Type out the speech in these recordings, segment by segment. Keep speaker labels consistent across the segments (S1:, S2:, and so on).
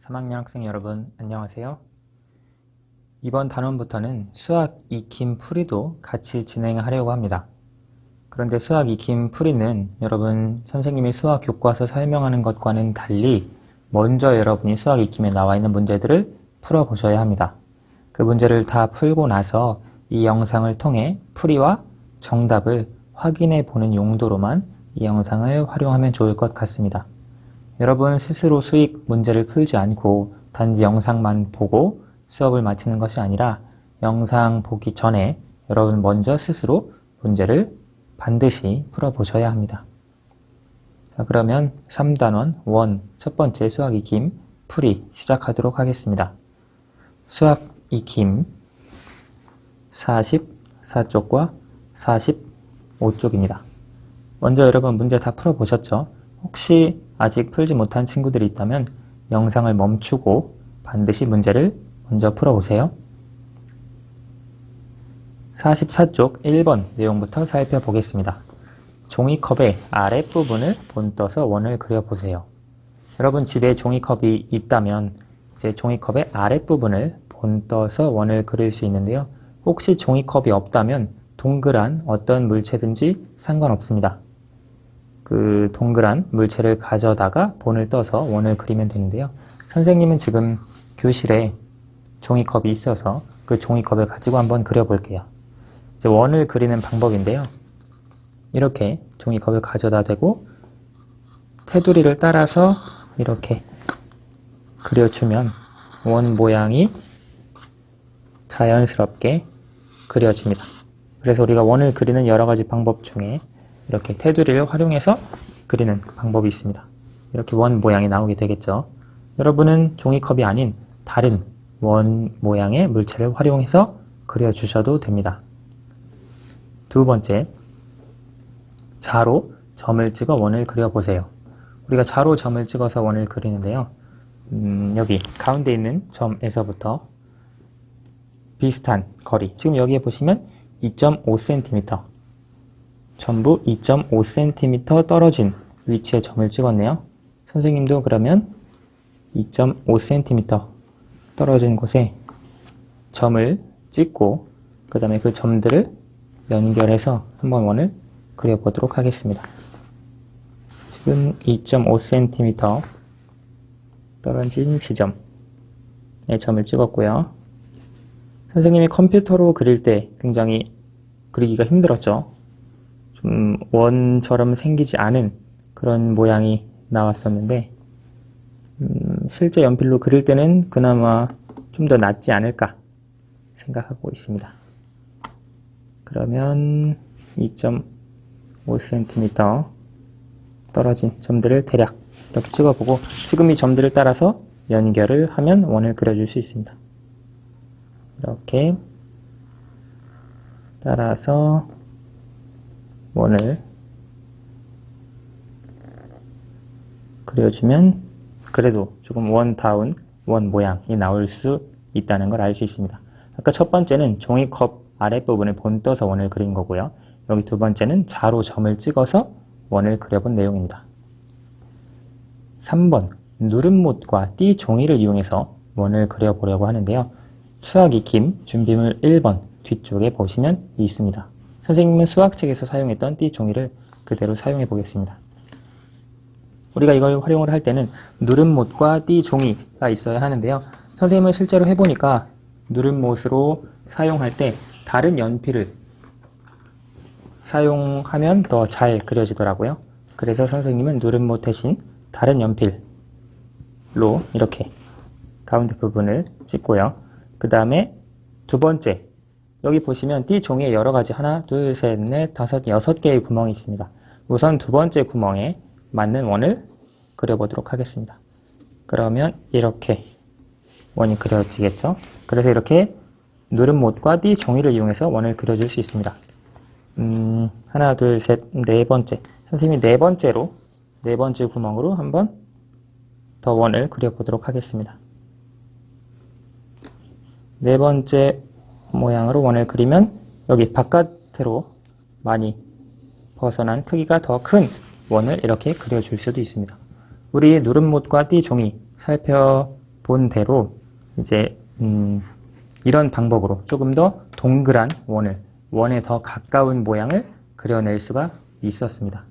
S1: 3학년 학생 여러분 안녕하세요. 이번 단원부터는 수학 익힘 풀이도 같이 진행하려고 합니다. 그런데 수학 익힘 풀이는 여러분 선생님이 수학 교과서 설명하는 것과는 달리 먼저 여러분이 수학 익힘에 나와 있는 문제들을 풀어보셔야 합니다. 그 문제를 다 풀고 나서 이 영상을 통해 풀이와 정답을 확인해 보는 용도로만 이 영상을 활용하면 좋을 것 같습니다. 여러분 스스로 수익 문제를 풀지 않고 단지 영상만 보고 수업을 마치는 것이 아니라 영상 보기 전에 여러분 먼저 스스로 문제를 반드시 풀어보셔야 합니다. 자, 그러면 3단원 원 첫 번째 수학 익힘 풀이 시작하도록 하겠습니다. 수학 익힘 44쪽과 45쪽입니다. 먼저 여러분 문제 다 풀어보셨죠? 혹시 아직 풀지 못한 친구들이 있다면 영상을 멈추고 반드시 문제를 먼저 풀어보세요. 44쪽 1번 내용부터 살펴보겠습니다. 종이컵의 아랫부분을 본떠서 원을 그려보세요. 여러분 집에 종이컵이 있다면 이제 종이컵의 아랫부분을 본떠서 원을 그릴 수 있는데요. 혹시 종이컵이 없다면 동그란 어떤 물체든지 상관없습니다. 그 동그란 물체를 가져다가 본을 떠서 원을 그리면 되는데요. 선생님은 지금 교실에 종이컵이 있어서 그 종이컵을 가지고 한번 그려볼게요. 이제 원을 그리는 방법인데요. 이렇게 종이컵을 가져다 대고 테두리를 따라서 이렇게 그려주면 원 모양이 자연스럽게 그려집니다. 그래서 우리가 원을 그리는 여러 가지 방법 중에 이렇게 테두리를 활용해서 그리는 방법이 있습니다. 이렇게 원 모양이 나오게 되겠죠. 여러분은 종이컵이 아닌 다른 원 모양의 물체를 활용해서 그려주셔도 됩니다. 두 번째, 자로 점을 찍어 원을 그려보세요. 우리가 자로 점을 찍어서 원을 그리는데요. 여기 가운데 있는 점에서부터 비슷한 거리, 지금 여기에 보시면 2.5cm 전부 2.5cm 떨어진 위치에 점을 찍었네요. 선생님도 그러면 2.5cm 떨어진 곳에 점을 찍고 그 다음에 그 점들을 연결해서 한번 원을 그려보도록 하겠습니다. 지금 2.5cm 떨어진 지점에 점을 찍었고요. 선생님이 컴퓨터로 그릴 때 굉장히 그리기가 힘들었죠. 좀 원처럼 생기지 않은 그런 모양이 나왔었는데 실제 연필로 그릴 때는 그나마 좀 더 낫지 않을까 생각하고 있습니다. 그러면 2.5cm 떨어진 점들을 대략 이렇게 찍어보고 지금 이 점들을 따라서 연결을 하면 원을 그려줄 수 있습니다. 이렇게 따라서 원을 그려주면 그래도 조금 원다운 원 모양이 나올 수 있다는 걸 알 수 있습니다. 아까 첫 번째는 종이컵 아랫부분을 본떠서 원을 그린 거고요. 여기 두 번째는 자로 점을 찍어서 원을 그려본 내용입니다. 3번 누름못과 띠 종이를 이용해서 원을 그려보려고 하는데요. 수학 익힘 준비물 1번 뒤쪽에 보시면 있습니다. 선생님은 수학책에서 사용했던 띠 종이를 그대로 사용해 보겠습니다. 우리가 이걸 활용을 할 때는 누름못과 띠 종이가 있어야 하는데요. 선생님은 실제로 해보니까 누름못으로 사용할 때 다른 연필을 사용하면 더 잘 그려지더라고요. 그래서 선생님은 누름못 대신 다른 연필로 이렇게 가운데 부분을 찍고요. 그 다음에 두 번째, 여기 보시면 띠 종이에 여러 가지 하나, 둘, 셋, 넷, 다섯, 여섯 개의 구멍이 있습니다. 우선 두 번째 구멍에 맞는 원을 그려보도록 하겠습니다. 그러면 이렇게 원이 그려지겠죠? 그래서 이렇게 누름못과 띠 종이를 이용해서 원을 그려줄 수 있습니다. 하나, 둘, 셋, 네 번째. 선생님이 네 번째 구멍으로 한번 더 원을 그려보도록 하겠습니다. 네 번째 모양으로 원을 그리면 여기 바깥으로 많이 벗어난 크기가 더 큰 원을 이렇게 그려줄 수도 있습니다. 우리 누름못과 띠 종이 살펴 본 대로 이제 이런 방법으로 조금 더 동그란 원에 더 가까운 모양을 그려낼 수가 있었습니다.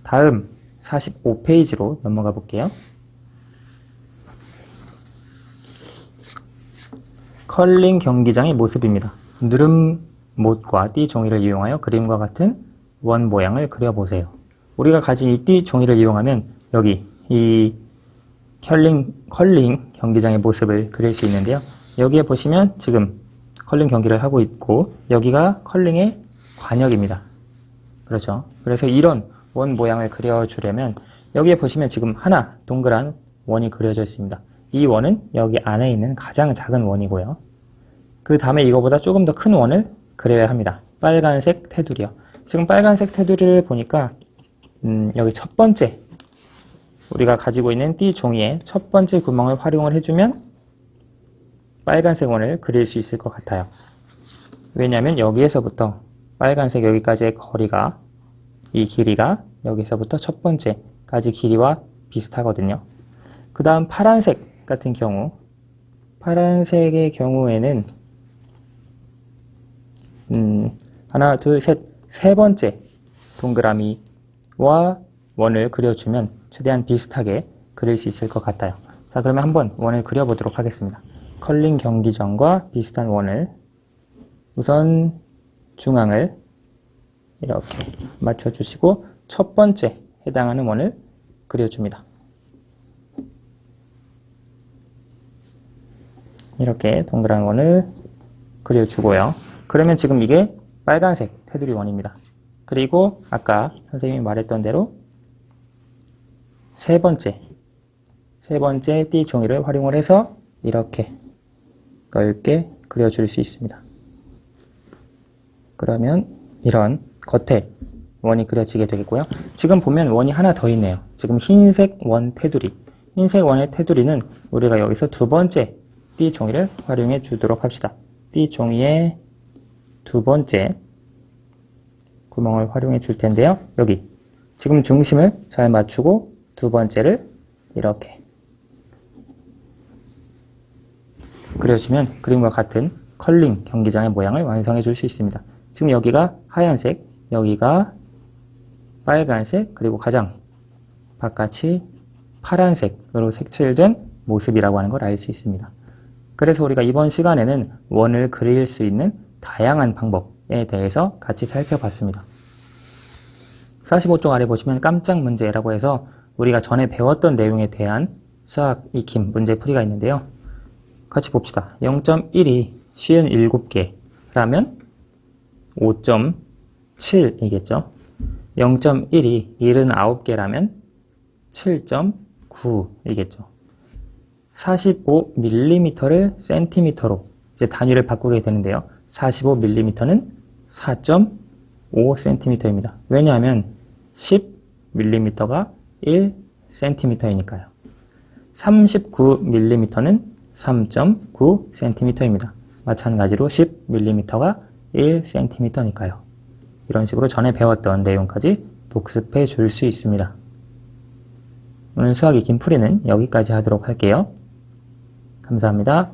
S1: 다음 45페이지로 넘어가 볼게요. 컬링 경기장의 모습입니다. 누름못과 띠 종이를 이용하여 그림과 같은 원 모양을 그려보세요. 우리가 가진 이 띠 종이를 이용하면 여기 이 컬링 경기장의 모습을 그릴 수 있는데요. 여기에 보시면 지금 컬링 경기를 하고 있고 여기가 컬링의 관역입니다. 그렇죠. 그래서 이런 원 모양을 그려주려면 여기에 보시면 지금 하나 동그란 원이 그려져 있습니다. 이 원은 여기 안에 있는 가장 작은 원이고요. 그 다음에 이거보다 조금 더 큰 원을 그려야 합니다. 빨간색 테두리요. 지금 빨간색 테두리를 보니까 여기 첫 번째 우리가 가지고 있는 띠 종이의 첫 번째 구멍을 활용을 해주면 빨간색 원을 그릴 수 있을 것 같아요. 왜냐하면 여기에서부터 빨간색 여기까지의 거리가 이 길이가 여기서부터 첫 번째까지 길이와 비슷하거든요. 그 다음 파란색 같은 경우 파란색의 경우에는 하나, 둘, 셋, 세 번째 동그라미와 원을 그려주면 최대한 비슷하게 그릴 수 있을 것 같아요. 자, 그러면 한번 원을 그려보도록 하겠습니다. 컬링 경기장과 비슷한 원을 우선 중앙을 이렇게 맞춰주시고 첫 번째 해당하는 원을 그려줍니다. 이렇게 동그란 원을 그려주고요. 그러면 지금 이게 빨간색 테두리 원입니다. 그리고 아까 선생님이 말했던 대로 세 번째 띠 종이를 활용을 해서 이렇게 넓게 그려줄 수 있습니다. 그러면 이런 겉에 원이 그려지게 되겠고요. 지금 보면 원이 하나 더 있네요. 지금 흰색 원 테두리. 흰색 원의 테두리는 우리가 여기서 두 번째 띠 종이를 활용해 주도록 합시다. 띠 종이의 두 번째 구멍을 활용해 줄 텐데요. 여기 지금 중심을 잘 맞추고 두 번째를 이렇게 그려주면 그림과 같은 컬링 경기장의 모양을 완성해 줄 수 있습니다. 지금 여기가 하얀색, 여기가 빨간색, 그리고 가장 바깥이 파란색으로 색칠된 모습이라고 하는 걸 알 수 있습니다. 그래서 우리가 이번 시간에는 원을 그릴 수 있는 다양한 방법에 대해서 같이 살펴봤습니다. 45쪽 아래 보시면 깜짝 문제라고 해서 우리가 전에 배웠던 내용에 대한 수학 익힘 문제풀이가 있는데요. 같이 봅시다. 0.1이 57개라면 5.7이겠죠. 0.1이 79개라면 7.9이겠죠. 45mm를 cm로 이제 단위를 바꾸게 되는데요. 45mm는 4.5cm입니다. 왜냐하면 10mm가 1cm이니까요. 39mm는 3.9cm입니다. 마찬가지로 10mm가 1cm니까요. 이런 식으로 전에 배웠던 내용까지 복습해 줄 수 있습니다. 오늘 수학 익힘 풀이는 여기까지 하도록 할게요. 감사합니다.